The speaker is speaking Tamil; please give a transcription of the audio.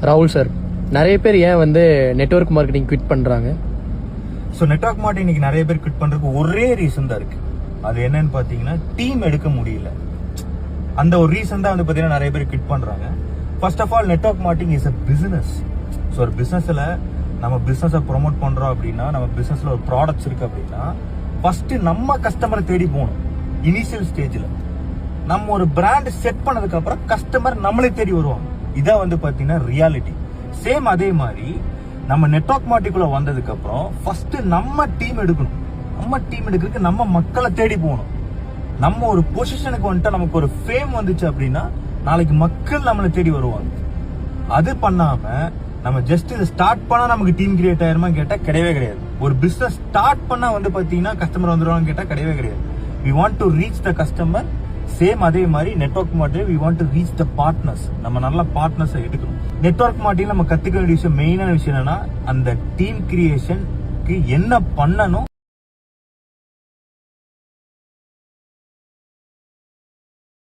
ராகுல் சார், நிறைய பேர் ஏன் வந்து நெட்வொர்க் மார்க்கெட்டிங் குவிட் பண்றாங்க? ஸோ நெட்வொர்க் மார்க்கெட்டிங் இன்னைக்கு நிறைய பேர் குவிட் பண்றதுக்கு ஒரே ரீசன் தான் இருக்கு. அது என்னன்னு பாத்தீங்கன்னா டீம் எடுக்க முடியல. அந்த ஒரு ரீசன் தான் வந்து பாத்தீங்கன்னா நிறைய பேர் குவிட் பண்றாங்க. First of all, network marketing is a business. So ஒரு பிசினஸ்ல நம்ம பிசினஸை ப்ரொமோட் பண்றோம் அப்படின்னா, நம்ம பிசினஸ்ல ஒரு ப்ராடக்ட்ஸ் இருக்கு அப்படின்னா, ஃபர்ஸ்ட் நம்ம கஸ்டமரை தேடி போகணும். இனிஷியல் ஸ்டேஜ்ல நம்ம ஒரு பிராண்ட் செட் பண்ணதுக்கு அப்புறம் கஸ்டமர் நம்மளே தேடி வருவாங்க. இதான் வந்து பாத்தீங்கன்னா ரியாலிட்டி. சேம் அதே மாதிரி நம்ம நெட்வொர்க் மார்க்கெட்டிங்குள்ள வந்ததுக்கு அப்புறம் ஃபர்ஸ்ட் நம்ம டீம் எடுக்கணும். நம்ம டீம் எடுக்கிறதுக்கு நம்ம மக்களை தேடி போகணும். நம்ம ஒரு பொசிஷனுக்கு வந்துட்டா, நமக்கு ஒரு ஃபேம் வந்துச்சு அப்படின்னா நாளைக்கு மக்கள் நம்மளை தேடி வருவாங்க. அது பண்ணாம நம்ம ஜஸ்ட் இதை ஸ்டார்ட் பண்ணா நமக்கு டீம் கிரியேட் ஆயிருமா கேட்டா கிடையவே கிடையாது. ஒரு பிசினஸ் ஸ்டார்ட் பண்ணா வந்து பாத்தீங்கன்னா கஸ்டமர் வந்துருவாங்க கேட்டா கிடையவே கிடையாது. we want to reach the customer. Same அதே மாதிரி network marketing we want to reach the partners. நம்ம நல்ல பார்ட்னர்ஸை எடுக்கணும். நெட்வொர்க் மார்க்கெட்டிங் நம்ம கத்துக்க வேண்டிய விஷயம், மெயினான விஷயம் என்னன்னா, அந்த டீம் கிரியேஷனுக்கு என்ன பண்ணணும்,